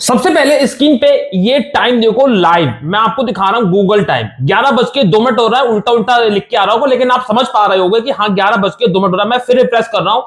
सबसे पहले स्क्रीन पे ये टाइम देखो लाइव, मैं आपको दिखा रहा हूं गूगल टाइम 11:02 हो रहा है। उल्टा उल्टा लिख के आ रहा होगा, लेकिन आप समझ पा रहे होगे कि हाँ 11:02 हो रहा है। मैं फिर रिफ्रेश कर रहा हूं,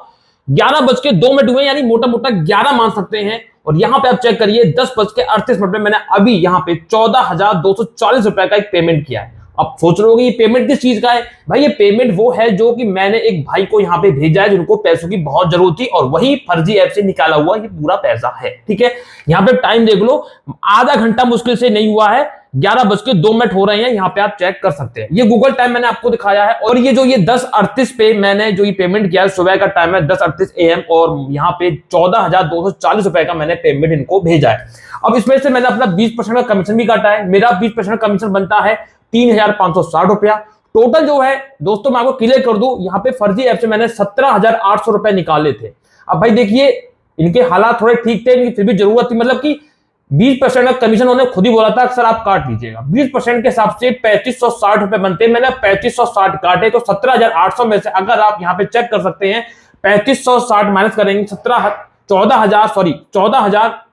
11:02 हुए, यानी मोटा मोटा 11 मान सकते हैं। और यहां पे आप चेक करिए 10:38 में मैंने अभी यहां पे 14,240 रुपए का एक पेमेंट किया है। अब सोच रहे हो ये पेमेंट किस चीज का है? भाई ये पेमेंट वो है जो कि मैंने एक भाई को यहाँ पे भेजा है जिनको पैसों की बहुत जरूरत थी, और वही फर्जी ऐप से निकाला हुआ ये पूरा पैसा है। ठीक है, यहाँ पे टाइम देख लो, आधा घंटा मुश्किल से नहीं हुआ है, 11:02 हो रहे हैं। यहाँ पे आप चेक कर सकते हैं, ये गूगल टाइम मैंने आपको दिखाया है। और ये जो ये 10:38 पे मैंने जो ये पेमेंट किया है, सुबह का टाइम है 10:38 AM, और यहाँ पे 14,240 रुपए का मैंने पेमेंट इनको भेजा है। अब इसमें से मैंने अपना 20% का कमीशन भी काटा है। मेरा 20% कमीशन बनता है 3,560 रुपया। टोटल जो है दोस्तों मैं आपको क्लियर कर दूं, यहाँ पे फर्जी ऐप से मैंने 17,800 रुपए निकाले थे। अब भाई देखिए, इनके हालात थोड़े ठीक थे, इनकी फिर भी जरूरत थी, मतलब कि 20% का कमीशन उन्होंने खुद ही बोला था अक्सर आप काट लीजिएगा। 20% के हिसाब से 3560 रुपए बनते, मैंने 3560 काटे, तो 17,800 में से अगर आप यहाँ पे चेक कर सकते हैं 3560 माइनस करेंगे 14,000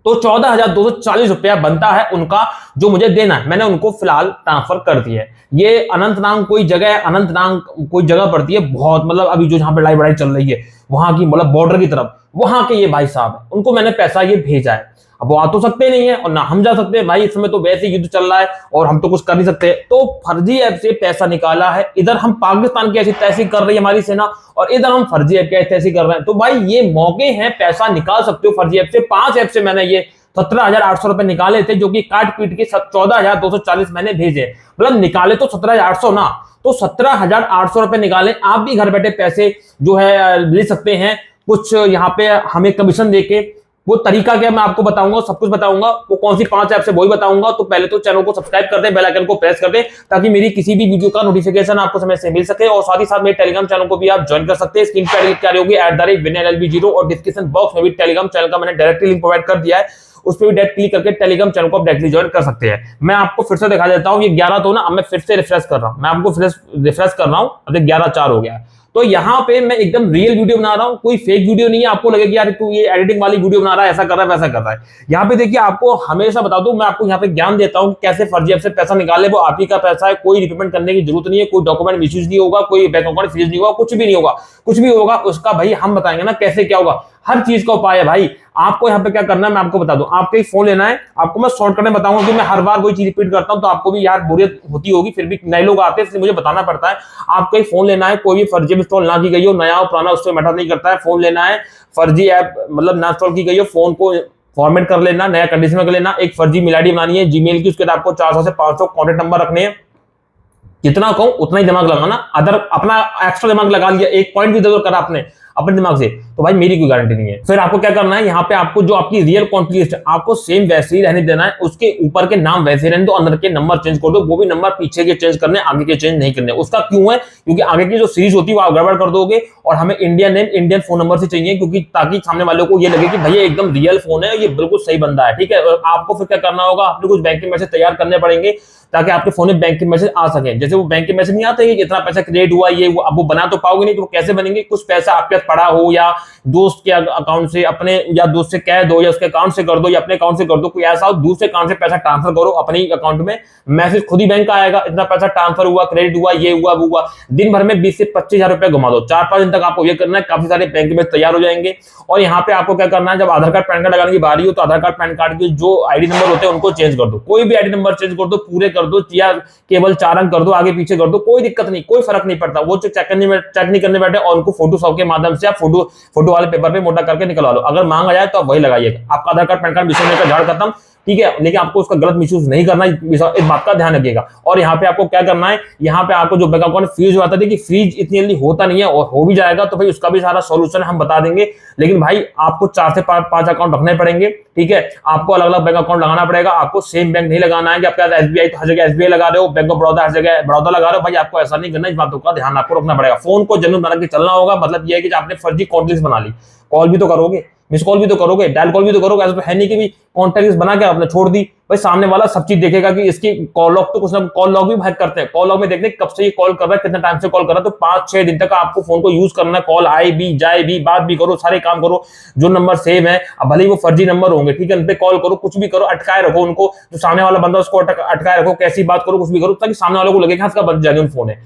तो 14,240 रुपया बनता है उनका, जो मुझे देना है। मैंने उनको फिलहाल ट्रांसफर कर दिया है। ये अनंतनाग कोई जगह है, अनंतनाग कोई जगह पड़ती है बहुत, मतलब अभी जो जहां पे लड़ाई बड़ाई चल रही है वहां की, मतलब बॉर्डर की तरफ, वहां के ये भाई साहब है, उनको मैंने पैसा ये भेजा है। अब वो आ तो सकते नहीं है और ना हम जा सकते हैं भाई, इस समय तो वैसे युद्ध चल रहा है और हम तो कुछ कर नहीं सकते। तो फर्जी ऐप से पैसा निकाला है, इधर हम पाकिस्तान की ऐसी तैसी कर रही है हमारी सेना, और इधर हम फर्जी ऐप की ऐसी कर रहे हैं। तो भाई ये मौके हैं, पैसा निकाल सकते हो फर्जी ऐप से। 5 ऐप से मैंने ये 17,800 रुपए निकाले थे, जो कि काट पीट के 14,240 मैंने भेजे। मतलब निकाले तो 17,800 ना, तो 17,800 रुपए निकाले। आप भी घर बैठे पैसे जो है ले सकते हैं कुछ यहाँ पे हमें कमीशन देके। वो तरीका क्या मैं आपको बताऊंगा, सब कुछ बताऊंगा। वो कौन सी 5 ऐप से वही बताऊंगा। तो पहले तो चैनल को सब्सक्राइब कर दें, बेल आइकन को प्रेस कर दें, ताकि मेरी किसी भी वीडियो का नोटिफिकेशन आपको समय से मिल सके। और साथ ही साथ मेरे टेलीग्राम चैनल को भी आप ज्वाइन कर सकते हैं। स्क्रीन पर लिख कर होगी @winlb0, और डिस्क्रिप्शन बॉक्स में भी टेलीग्राम चैनल का मैंने डायरेक्टली लिंक प्रोवाइड कर दिया है, उस पर भी डायरेक्ट क्लिक करके टेलीग्राम चैनल को आप डायरेक्टली ज्वाइन कर सकते हैं। मैं आपको फिर से दिखा देता हूं, ये 11 तो ना, अब मैं फिर से रिफ्रेश कर रहा हूं, मैं आपको रिफ्रेश कर रहा हूं। अब 11:04 हो गया। तो यहाँ पे मैं एकदम रियल वीडियो बना रहा हूँ, कोई फेक वीडियो नहीं है। आपको लगेगा यार तू ये एडिटिंग वाली वीडियो बना रहा है, ऐसा कर रहा है वैसा कर रहा है। यहाँ पे देखिए, आपको हमेशा बता दूं, मैं आपको यहाँ पे ज्ञान देता हूँ कैसे फर्जी ऐप से पैसा निकाले। वो आप ही का पैसा है, कोई रिपेमेंट करने की जरूरत नहीं है, कोई डॉक्यूमेंट मिसयूज नहीं होगा, कोई बैंक अकाउंट फ्रीज नहीं होगा, कुछ भी नहीं होगा। कुछ भी होगा उसका भाई हम बताएंगे ना कैसे क्या होगा, हर चीज का उपाय है भाई। आपको यहाँ पे क्या करना है मैं आपको बता दूं। आपको एक फोन लेना है, आपको मैं शॉर्टकट में बताऊंगा, कि मैं हर बार कोई चीज रिपीट करता हूं तो आपको भी यार बोरियत होती होगी, फिर भी नए लोग आते हैं इसलिए मुझे बताना पड़ता है। आपको एक फोन लेना है, कोई भी फर्जी इंस्टॉल ना की गई हो, नया हो पुराना उससे मैटर नहीं करता है। फोन लेना है, फर्जी ऐप मतलब ना इंस्टॉल की गई हो, फोन को फॉर्मेट कर लेना, नया कंडीशन में कर लेना, एक फर्जी मेल आईडी बनानी है जीमेल की, उसके बाद आपको 400 से 500 कॉन्टेक्ट नंबर रखने हैं। जितना कहूं उतना ही दिमाग लगाना, अदर अपना एक्स्ट्रा दिमाग लगा लिया, एक पॉइंट भी जरूर करा आपने अपने दिमाग से, तो भाई मेरी कोई गारंटी नहीं है। फिर आपको क्या करना है, यहाँ पे आपको जो आपकी रियल कॉन्टैक्ट लिस्ट है आपको सेम वैसे ही रहने देना है, उसके ऊपर के नाम वैसे रहने दो, अंदर के नंबर चेंज कर दो। वो भी नंबर पीछे के चेंज करने, आगे के चेंज नहीं करने। उसका क्यों है? क्योंकि आगे की जो सीरीज होती है वो आप गड़बड़ कर दोगे, और हमें Indian name Indian phone number से चाहिए, क्योंकि ताकि सामने वालों को ये लगे कि भैया एकदम रियल फोन है, ये बिल्कुल सही बंदा है। ठीक है, आपको फिर क्या करना होगा, आपको कुछ बैंकिंग मैसेज तैयार करने पड़ेंगे ताकि आपके फोन में बैंकिंग मैसेज आ सके। जैसे वो बैंकिंग मैसेज नहीं आते कि इतना पैसा क्रेडिट हुआ, ये वो, अब वो बना तो पाओगे नहीं, तो कैसे बनेंगे? कुछ पैसा आपके पास पड़ा हो, या दोस्त के अकाउंट से अपने, या दोस्त से कह दो, या उसके अकाउंट से कर दो, या अपने अकाउंट से कर दो, कोई ऐसा हो दूसरे अकाउंट से पैसा ट्रांसफर करो अपने अकाउंट में, मैसेज खुद ही बैंक का आएगा, इतना पैसा ट्रांसफर हुआ, क्रेडिट हुआ, ये हुआ वो हुआ। दिन भर में 20 से 25,000 रुपए घुमा दो, 4-5 दिन तक आपको ये करना है, काफी सारे बैंक में तैयार हो जाएंगे। और यहाँ पे आपको क्या करना है, जब आधार कार्ड पैन कार्ड लगाने की बारी हो तो आधार कार्ड पैन कार्ड के जो आईडी नंबर होते हैं उनको चेंज कर दो, कोई भी आईडी नंबर चेंज कर दो, पूरे कर दो, या केवल 4 अंक कर दो, आगे पीछे कर दो, कोई दिक्कत नहीं, कोई फर्क नहीं पड़ता। वो चेक नहीं करने बैठे, और उनको फोटोशॉप के माध्यम से आप फोटो वाले पेपर पे मोटा करके निकलवा लो। अगर मांगा जाए तो आप वही लगाइएगा, आपका आधार कार्ड पैन कार्ड मिसयूज का झाड़ खत्म। ठीक है, लेकिन आपको उसका गलत मिसयूज नहीं करना, इस बात का ध्यान रखिएगा। और यहाँ पे आपको क्या करना है, यहाँ पे आपको जो बैंक अकाउंट फ्रीज हुआ था, देखिए फ्रीज इतनी जल्दी होता नहीं है, और हो भी जाएगा तो भाई उसका भी सारा सॉल्यूशन हम बता देंगे। लेकिन भाई आपको 4 से 5 अकाउंट रखने पड़ेंगे। ठीक है, आपको अलग अलग बैंक अकाउंट लगाना पड़ेगा, आपको सेम बैंक नहीं लगाना है कि आपके पास एसबीआई, हर जगह एसबीआई लगा रहे हो, बैंक ऑफ बड़ौदा हर जगह बड़ौदा लगा रहे हो, भाई आपको ऐसा नहीं करना। इस बातों का ध्यान आपको रखना पड़ेगा। फोन को जनरल बना के चलना होगा, मतलब यह है कि आपने फर्जी कॉन्टैक्ट बना ली, कॉल भी तो करोगे, मिस कॉल भी तो करोगे, डायल कॉल भी तो करोगे। ऐसा तो है नहीं कि भी कॉन्टैक्ट बना के आपने छोड़ दी, भाई सामने वाला सब चीज देखेगा कि इसकी कॉल लॉग, तो कुछ ना कॉल लॉग भी हैक करते हैं, कॉल लॉग में देखते हैं कब से ये कॉल कर रहा है, कितने टाइम से कॉल कर रहा है, तो 5-6 दिन तक आपको फोन को यूज करना है, कॉल आए भी जाए भी, बात भी करो, सारे काम करो, जो नंबर सेव है, अब भले ही वो फर्जी नंबर होंगे, ठीक है, उन पे कॉल करो, कुछ भी करो, अटकाए रखो उनको, जो सामने वाला बंदा उसको अटकाए रखो, कैसी बात करो, कुछ भी करो, ताकि सामने वाले को लगे कि इसका जेन्युइन फोन है।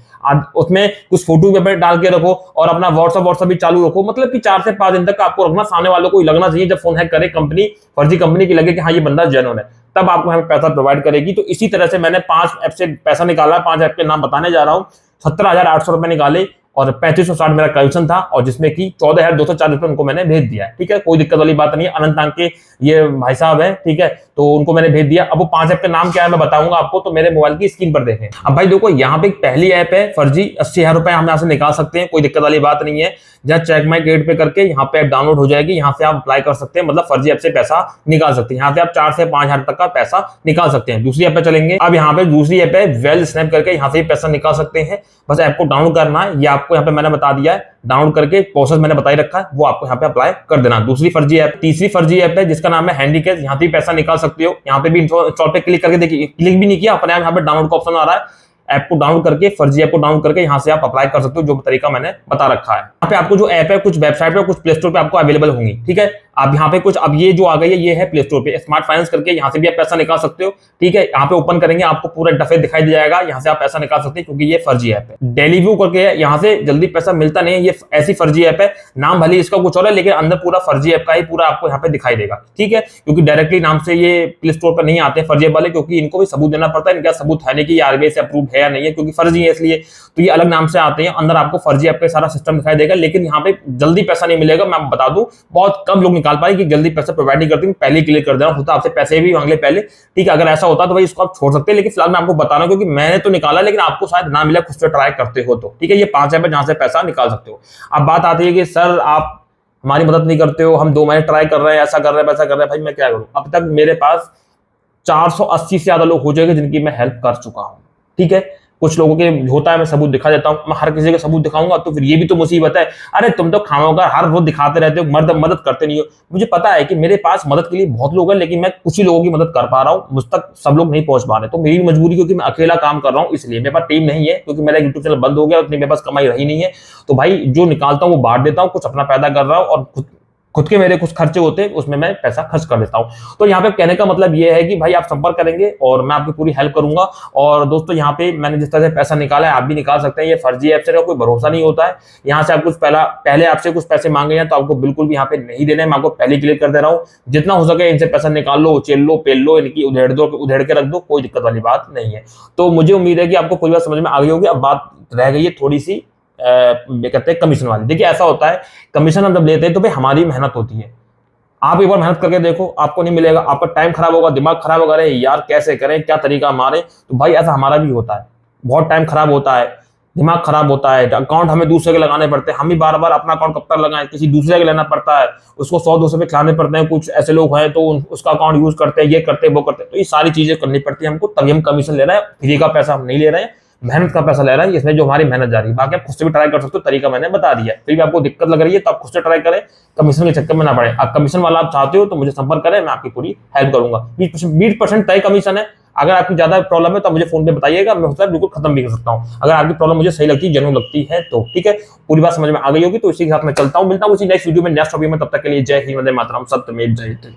उसमें कुछ फोटो पे डाल के रखो और अपना व्हाट्सएप भी चालू रखो, मतलब कि 4 से 5 दिन तक आपको रखना, सामने वालों को लगना चाहिए जब फोन हैक करे कंपनी, फर्जी कंपनी की, लगे कि हाँ ये बंदा जेन्युइन है, तब आपको हमें पैसा प्रोवाइड करेगी। तो इसी तरह से मैंने 5 ऐप से पैसा निकाला, 5 ऐप के नाम बताने जा रहा हूं। 17,800 रुपए निकाले और 3560 मेरा कमीशन था, और जिसमें कि 14,240 रुपए उनको मैंने भेज दिया, ठीक है, कोई दिक्कत वाली बात नहीं है। अनंत नाम के ये भाई साहब है, ठीक है, तो उनको मैंने भेज दिया। अब वो 5 ऐप का नाम क्या है मैं बताऊंगा आपको, तो मेरे मोबाइल की स्क्रीन पर देखें। अब भाई देखो, यहाँ पे पहली ऐप है फर्जी, 80,000 रुपए हम यहाँ से निकाल सकते हैं, कोई दिक्कत वाली बात नहीं है। जहाँ चेक माई क्रेडिट पे करके यहाँ पे ऐप डाउनलोड हो जाएगी, यहाँ से आप अप्लाई कर सकते हैं, मतलब फर्जी ऐप से पैसा निकाल सकते हैं। यहाँ से आप 4 से 5,000 तक का पैसा निकाल सकते हैं। दूसरी ऐप पे चलेंगे। अब यहाँ पे दूसरी ऐप है वेल स्नैप करके, यहाँ से पैसा निकाल सकते हैं। बस ऐप को डाउनलोड करना है, ये आपको यहाँ पे मैंने बता दिया है, डाउनलोड करके प्रोसेस मैंने बताई रखा है, वो आपको यहाँ पे अप्लाई कर देना। दूसरी फर्जी ऐप, तीसरी फर्जी ऐप है जिसका नाम है हैंडी कैश, यहाँ से पैसा निकाल सकते हो। यहाँ पे भी इंस्टॉल पे क्लिक करके देखिए, क्लिक भी नहीं किया, अपने आप यहाँ पे डाउनलोड का ऑप्शन आ रहा है। ऐप को डाउनलोड करके, फर्जी ऐप को डाउनलोड करके यहाँ से आप अप्लाई कर सकते हो, जो तरीका मैंने बता रखा है। यहाँ पे आपको जो ऐप है कुछ वेबसाइट पे, कुछ प्ले स्टोर पे आपको अवेलेबल होंगी, ठीक है। अब यहाँ पे कुछ, अब ये जो आ गई है, ये है प्ले स्टोर पे स्मार्ट फाइनेंस करके, यहाँ से भी आप पैसा निकाल सकते हो, ठीक है। यहाँ पे ओपन करेंगे, आपको पूरा इंटरफेस दिखाई दे जाएगा, यहाँ से आप पैसा निकाल सकते हैं, क्योंकि ये फर्जी ऐप है। डेली व्यू करके है, यहाँ से जल्दी पैसा मिलता नहीं है, ये ऐसी फर्जी ऐप है, नाम भले इसका कुछ और है, लेकिन अंदर पूरा फर्जी ऐप का ही पूरा आपको यहाँ पे दिखाई देगा, ठीक है। क्योंकि डायरेक्टली नाम से ये प्ले स्टोर पर नहीं आते हैं फर्जी ऐप वाले, क्योंकि इनको भी सबूत देना पड़ता है, इनका सबूत है नहीं कि आरबीआई से अप्रूव है या नहीं है, क्योंकि फर्जी है इसलिए, तो ये अलग नाम से आते हैं। अंदर आपको फर्जी ऐप का सारा सिस्टम दिखाई देगा, लेकिन यहाँ पे जल्दी पैसा नहीं मिलेगा। मैं बता दूं, बहुत कम लोग निकाल पाए कि जल्दी पैसा प्रोवाइड नहीं करते, पहले क्लियर कर देना होता, आपसे पैसे भी मांग ले पहले, ठीक है। अगर ऐसा होता तो भाई इसको आप छोड़ सकते हैं, लेकिन फिलहाल मैं आपको बता रहा हूं क्योंकि मैंने तो निकाला, लेकिन आपको शायद ना मिला, खुद से ट्राई करते हो तो, ठीक है। ये 5 ऐप है जहां से पैसा निकाल सकते हो। अब बात आती है कि सर आप हमारी मदद नहीं करते हो, हम 2 महीने ट्राई कर रहे हैं, ऐसा कर रहे हैं, वैसा कर रहे हैं, भाई मैं क्या करूं। अब तक मेरे पास 480 से ज्यादा लोग हो जाएंगे जिनकी मैं हेल्प कर चुका हूं, ठीक है। कुछ लोगों के होता है मैं सबूत दिखा देता हूं, मैं हर किसी का सबूत दिखाऊंगा तो फिर ये भी तो मुसीबत है। अरे तुम तो खामोगा हर रोज दिखाते रहते हो, मदद करते नहीं हो। मुझे पता है कि मेरे पास मदद के लिए बहुत लोग हैं, लेकिन मैं कुछ ही लोगों की मदद कर पा रहा हूं, मुझ तक सब लोग नहीं पहुंच पा रहे। तो मेरी मजबूरी, क्योंकि मैं अकेला काम कर रहा हूं, इसलिए मेरे पास टीम नहीं है, क्योंकि मेरा यूट्यूब चैनल बंद हो गया, उतनी मेरे पास कमाई रही नहीं है। तो भाई जो निकालता हूं वो बांट देता हूं, कुछ अपना पैदा कर रहा हूं, और खुद के मेरे कुछ खर्चे होते हैं उसमें मैं पैसा खर्च कर देता हूं। तो यहाँ पे कहने का मतलब ये है कि भाई आप संपर्क करेंगे और मैं आपकी पूरी हेल्प करूंगा। और दोस्तों यहाँ पे मैंने जिस तरह से पैसा निकाला है आप भी निकाल सकते हैं। ये फर्जी ऐप से कोई भरोसा नहीं होता है। यहाँ से आप कुछ पहले आपसे कुछ पैसे मांगे हैं तो आपको बिल्कुल भी यहाँ पे नहीं देने, मैं आपको पहले क्लियर कर दे रहा हूँ। जितना हो सके इनसे पैसा निकाल लो, उचेल लो, पेल लो, इनकी उधेड़ के रख दो, कोई दिक्कत वाली बात नहीं है। तो मुझे उम्मीद है कि आपको पूरी बात समझ में आ गई होगी। अब बात रह गई है थोड़ी सी कहते हैं कमीशन वाली। देखिए ऐसा होता है, कमीशन हम जब लेते हैं तो भाई हमारी मेहनत होती है। आप एक बार मेहनत करके देखो, आपको नहीं मिलेगा, आपका टाइम खराब होगा, दिमाग खराब होगा, अरे यार कैसे करें, क्या तरीका मारे। तो भाई ऐसा हमारा भी होता है, बहुत टाइम खराब होता है, दिमाग खराब होता है, अकाउंट हमें दूसरे के लगाने पड़ते हैं, हम ही बार बार अपना अकाउंट कब तक लगाएं, किसी दूसरे के लेना पड़ता है, उसको 100-200 पे खिलाने पड़ते हैं। कुछ ऐसे लोग हैं तो उसका अकाउंट यूज करते हैं, ये करते हैं वो करते हैं। तो ये सारी चीजें करनी पड़ती है हमको, तभी हम कमीशन ले रहे हैं। फ्री का पैसा हम नहीं ले रहे हैं, मेहनत का पैसा ले रहा है, इसमें जो हमारी मेहनत जा रही है। बाकी आप खुद से भी ट्राई कर सकते हो, तरीका मैंने बता दिया। फिर भी आपको दिक्कत लग रही है तो आप खुद से ट्राई करें, कमीशन के चक्कर में ना पड़े। आप कमीशन वाला आप चाहते हो तो मुझे संपर्क करें, मैं आपकी पूरी हेल्प करूंगा। 20% तय कमीशन है। अगर आपकी ज्यादा प्रॉब्लम है तो मुझे फोन पे बताइएगा, मैं होता है बिल्कुल खत्म भी कर सकता हूँ। अगर आपकी प्रॉब्लम मुझे सही लगती है, जेन्युइन लगती है तो ठीक है। पूरी बात समझ में आ गई होगी। तो इसी के साथ मैं चलता हूँ, मिलता हूँ उसी नेक्स्ट वीडियो में, नेक्स्ट टॉपिक में। तब तक के लिए जय हिंद, वंदे मातरम, सत्यमेव जयते।